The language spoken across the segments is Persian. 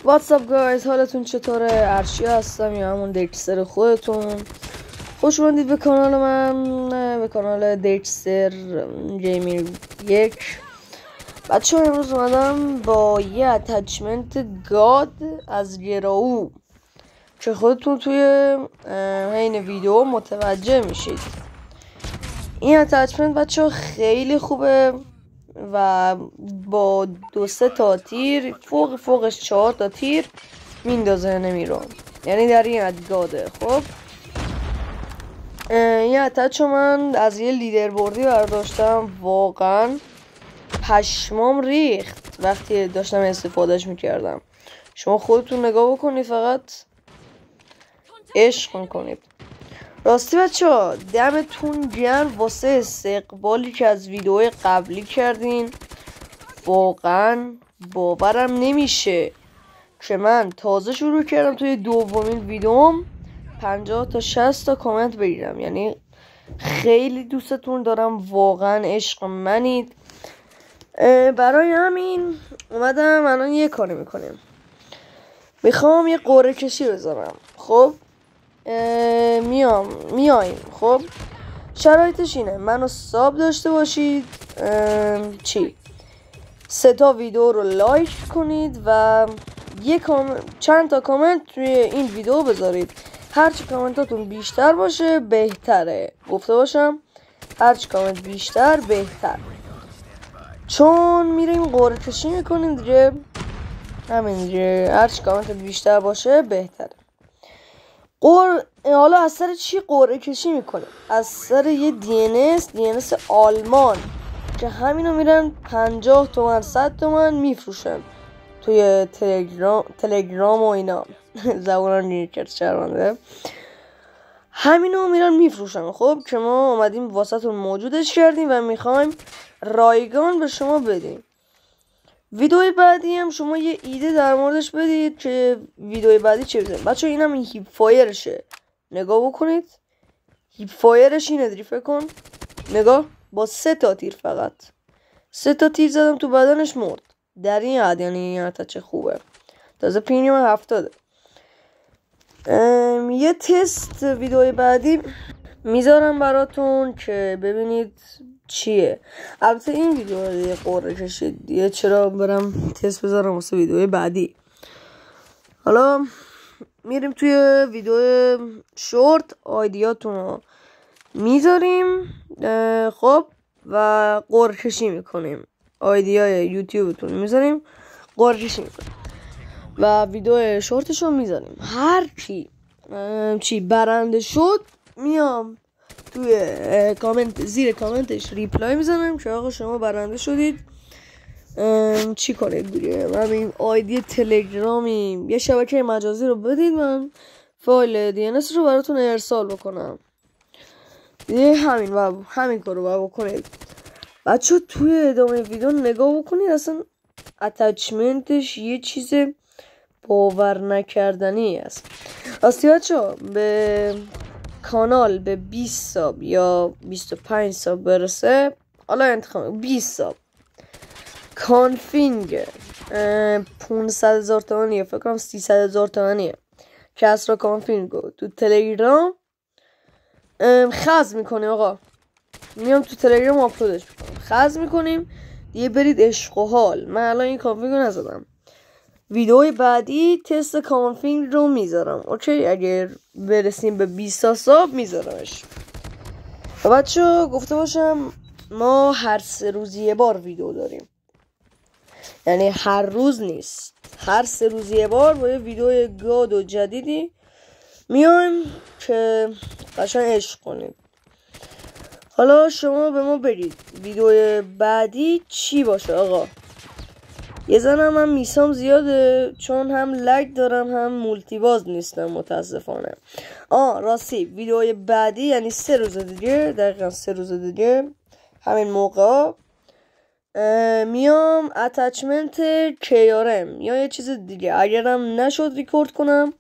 واتساپ گایز، حالتون چطوره؟ ارشی هستم یا همون دیکستر خودتون. خوش اومدید به کانال من، به کانال دیکستر گیمر 1. بچه ها امروز اومدم با یه اتچمنت گاد از گراو که خودتون توی حین ویدیو متوجه میشید. این اتچمنت بچه ها خیلی خوبه و با 2-3 تا تیر فوقش 4 تا تیر میندازه نمیرون، یعنی در این ادگاده. خب این اتچو من از یه لیدر بوردی برداشتم، واقعا پشمام ریخت وقتی داشتم استفادهش میکردم. شما خودتون نگاه بکنید، فقط عشق کنید. راستی بچه ها دمتون گرم واسه استقبالی که از ویدیو قبلی کردین. واقعا باورم نمیشه که من تازه شروع کردم توی دومین ویدیوم 50 تا 60 تا کامنت بگیرم. یعنی خیلی دوستتون دارم، واقعا عشق منید. برای همین اومدم الان یه کاری میکنیم، میخوام یه قرعه کشی بذارم. خب میایم. خب شرایطش اینه، منو ساب داشته باشید، 3 تا ویدیو رو لایک کنید و چند تا کامنت توی این ویدیو بذارید. هرچی کامنتاتون بیشتر باشه بهتره، گفته باشم هرچی کامنت بیشتر بهتر، چون میریم قرعه کشی میکنیم دیگه. همین دیگه، هرچی کامنت بیشتر باشه بهتره. حالا از سر چی قرعه کشی میکنه؟ از سر یه DNS آلمان که همینو میرن 50 تومن 100 تومن میفروشن توی تلگرام و اینا. زبانان نیرکت شرمنده، همینو میرن میفروشن. خب که ما اومدیم واسهتون موجودش کردیم و میخوایم رایگان به شما بدیم. ویدیوی بعدی هم شما یه ایده در موردش بدید که ویدیوی بعدی چه بزنیم. بچه اینم این هیپ فایرشه، نگاه بکنید. هیپ فایرش اینه، داری فکر کن، نگاه، با 3 تا تیر، فقط 3 تا تیر زدم تو بدنش مرد. در این حد، یعنی این اتچ خوبه. تازه پریمیوم 70. یه تست ویدیوی بعدی میذارم براتون که ببینید چیه. البته این ویدیو یه قرعه کشید دیگه، چرا برم تست بذارم واسه ویدیوی بعدی. حالا میریم توی ویدیو شورت، آیدیاتون رو میذاریم خب و قرعه کشی میکنیم. آیدیای یوتیوبتون میذاریم، قرعه کشی میکنیم و ویدیو شورتش رو میذاریم. هر کی چی برنده شد میام توی کامنت، زیر کامنتش ریپلای میزنم که آقا شما برنده شدید، چی کنید دیگه. من این آیدی تلگرامی یه شبکه مجازی رو بدید، من فایل DNS رو براتون ارسال بکنم دیگه. همین کارو باید بکنید بچه. توی ادامه ویدیو نگاه بکنید، اصلا اتچمنتش یه چیز باور نکردنی است. راستی بچه به کانال به 20 ساب یا 25 ساب برسه، حالا انتخاب 20 ساب، کانفینگ 500,000 تومانیه، فکر کنم 300,000 تومانیه. کسرا کانفینگو تو تلگرام خز میکنیم. آقا میام تو تلگرام آپلودش میکنم، خز میکنیم دیگه. برید عشق و حال. من الان این کانفینگو نزدم، ویدیوی بعدی تست کانفینگ رو میذارم. اوکی، اگر برسیم به 20 ساب میذارمش. و بچه گفته باشم ما هر 3 روز یه بار ویدیو داریم، یعنی هر روز نیست، هر 3 روز یه بار با یه ویدیو گاد و جدیدی میایم که قشنگ عشق کنیم. حالا شما به ما بگید ویدیو بعدی چی باشه. آقا یه زنم من میسام زیاده، چون هم لگ دارم هم مولتی باز نیستم متاسفانه. راستی ویدیوی بعدی یعنی 3 روز دیگه، دقیقا 3 روز دیگه همین موقع میام اتچمنت KRM یا یه چیز دیگه، اگرم نشد ریکورد کنم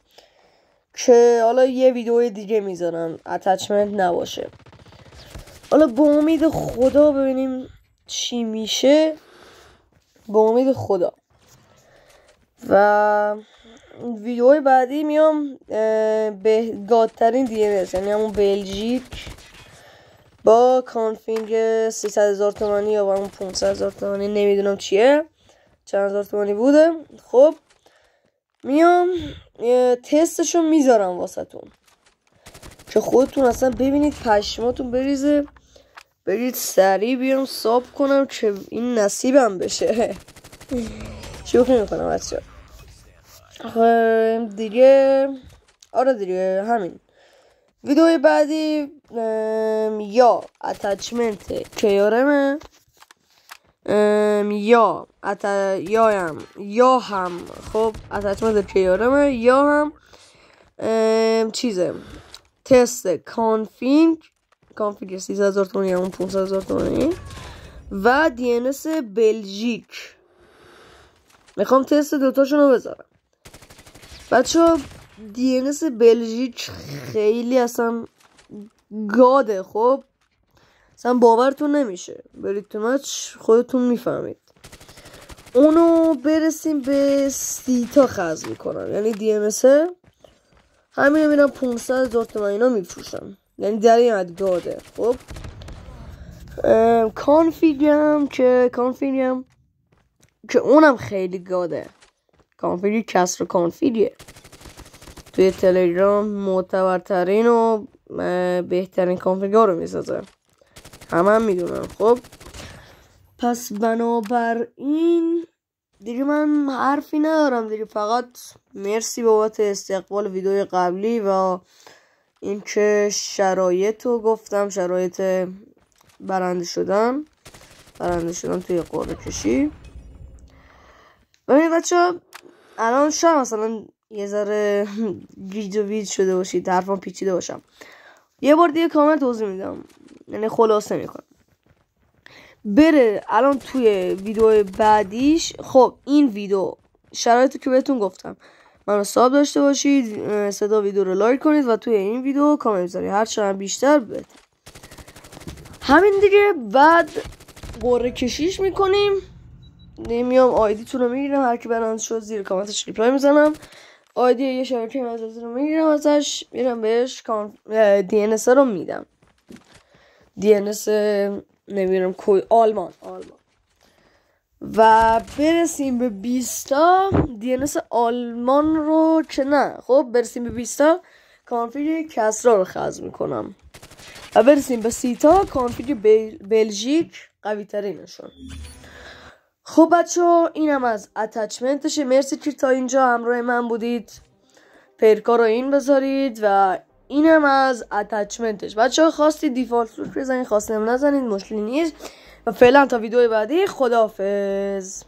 که حالا یه ویدیو دیگه میذارم اتچمنت نباشه. حالا با امید خدا ببینیم چی میشه، با امید خدا. و ویدیوهای بعدی میام به گادترین DNS، یعنی همون بلژیک با کانفیگ 300,000 تومانی یا همون 500,000 تومانی، نمیدونم چیه، چند هزار تومانی بوده. خب میام تستشو میذارم واسهتون که خودتون اصلا ببینید پشماتون بریزه، برید سریع بیام ساب کنم که این نصیبم بشه. شوخی میکنم بچه دیگه. آره دیگه همین. ویدیوی بعدی یا اتچمنت کیارمه یا هم خب اتچمنت کیارمه یا هم چیزه تست کانفیگ 300,000 تومانی یا 500,000 تومانی و DNS بلژیک. میخوام تست دوتاشونو بذارم بچه ها. DNS بلژیک خیلی اصلا گاده. خب اصلا باورتون نمیشه، برید تو مچ خودتون میفهمید. اونو برسیم به 30 تا خرج میکنم، یعنی DNS همین میرم 500,000 تومانی اینا میفروشم، یعنی در این حد گاده. خب کانفیگم که اونم خیلی گاده. کانفیگ کسر کانفیگه توی تلگرام معتبرترین و بهترین کانفیگا رو میسازه، همه میدونم. خب پس بنابراین دیگه من حرفی ندارم دیگه، فقط مرسی بابت استقبال ویدیوی قبلی و اینکه شرایط رو گفتم، شرایط برنده شدن توی قرعه کشی. ببینید بچه ها الان شاید مثلا یه ذره وید شده باشید، حرفم پیچیده باشم، یه بار دیگه کامل توضیح میدم، یعنی خلاصه میکنم. بره الان توی ویدیو بعدیش. خب این ویدیو شرایطی که بهتون گفتم منو ساب داشته باشید، صدا ویدیو رو لایک کنید و توی این ویدیو کامنت بذارید، هر چقدر بیشتر بهتر. همین دیگه. بعد قرعه کشیش میکنیم، میام آیدی تون رو میگیرم، هر کی برنده شد زیر کامنتش ریپلای میزنم، آیدی یه شبکه مجازی رو میگیرم ازش، میرم بهش DNS رو میدم، DNS نمیدونم کوی آلمان و برسیم به 20 تا DNS آلمان رو که نه. خب برسیم به 20 تا کانفیگ کسرا رو خرج میکنم و برسیم به 30 تا کانفیگ بلژیک قوی ترینشون. خب بچه ها اینم از اتچمنتشه. مرسی که تا اینجا همراه من بودید. پیرکا رو این بذارید و اینم از اتچمنتش. بچه ها خواستید دیفالت روش بزنید، خواستیم نزنید، مشکلی نیست. و فعلا تا ویدیو بعدی خداحافظ.